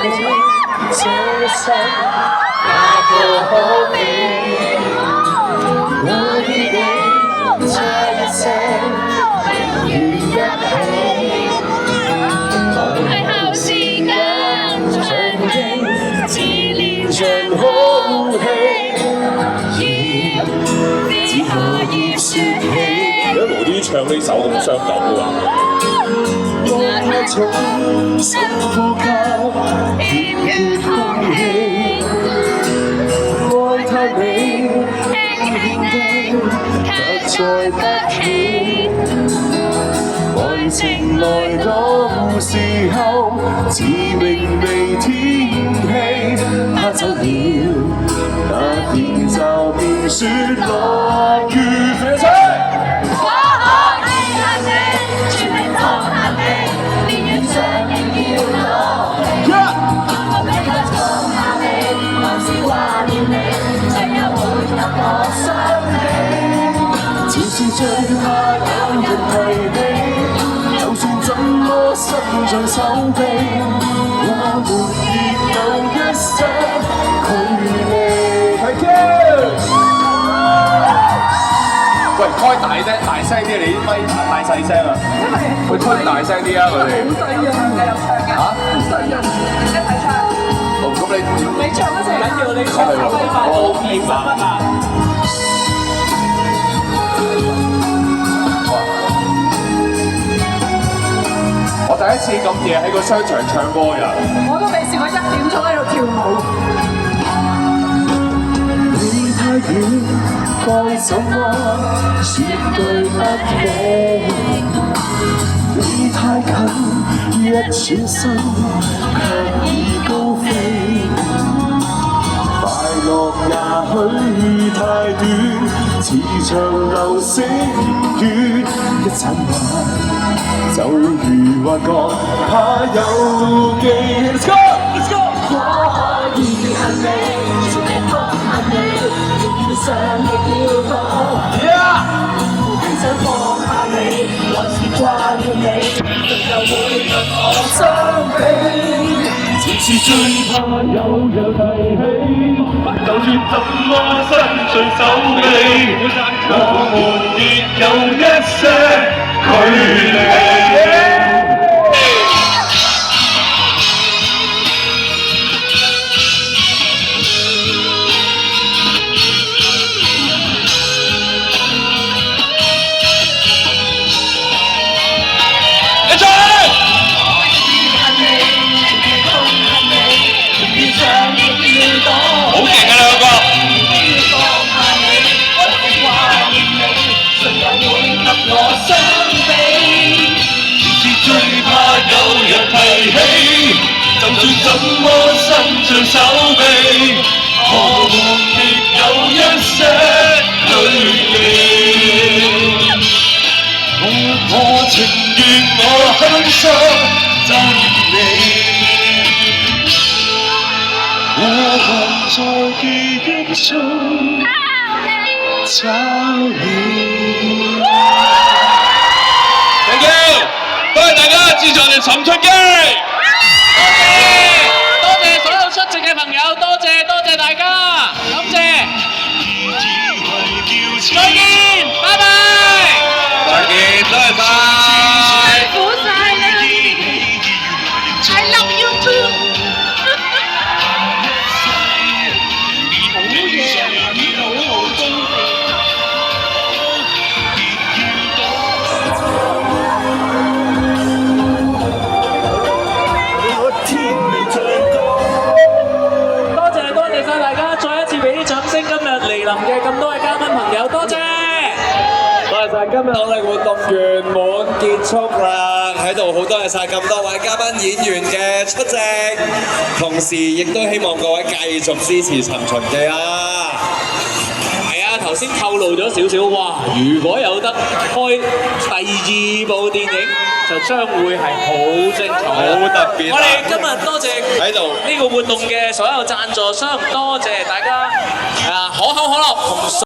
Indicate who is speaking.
Speaker 1: 這一生也過可喜，我與你差一些，如一起。
Speaker 2: 係後時間長期，似連場好戲，只可以説起。
Speaker 3: 而家無端唱呢首咁傷感嘅喎。
Speaker 1: 愛太重，深呼吸，甜血空氣。愛太美，輕輕地，卻載不起。愛情來到時候，似明媚天氣，他走了，那點就變雪落雨飛車。只是最怕有人提起，就算怎麼伸盡手臂，我們亦有一些距離。係嘅。
Speaker 3: 喂，開大啲，大聲啲，你啲咪太細聲啊！喂，開大聲啲啊，佢哋。嚇？好細音，一齊唱。好，咁你
Speaker 4: 唱嗰陣緊要你唱得快到20分啊！
Speaker 3: 我第一次咁夜喺個商場唱歌㗎。
Speaker 4: 我都未試過1點鐘喺度跳舞。
Speaker 1: 你太遠，該怎麼說對不起？你太近，一轉身卻已高飛。快樂也許太短，似場流星雨，一眨眼就如幻覺，怕有記。Let's go, let's go。我可以恨你，全力痛恨你，遇上亦要放。很想放下你，還是掛念你，仲有會令我傷悲。只是最怕有人提起，就算怎麼伸盡手臂，我們亦有一些距離。
Speaker 5: 就算怎麼伸盡手臂，我們亦有一些距離。我情願我狠心憎你，我還在記憶中找你。Thank you， 多謝大家支持我哋尋出機。
Speaker 4: 大家，感謝，再見，拜拜，
Speaker 5: 再見，多謝晒，
Speaker 2: 辛苦晒啦 ，I love you too。好嘢，好精緻。
Speaker 4: 嘅咁多位嘉賓朋友，多謝！
Speaker 6: 多謝晒，今日我哋活動圓滿結束啦，喺度好多謝晒咁多位嘉賓演員嘅出席，同時亦都希望各位繼續支持尋秦記啦。
Speaker 4: 係啊，頭先透露咗少少，哇！如果有得開第2部電影，就將會係好精彩，
Speaker 6: 好特別。
Speaker 4: 我哋今日多謝
Speaker 6: 喺度
Speaker 4: 呢個活動嘅所有贊助商，多謝大家可口可樂同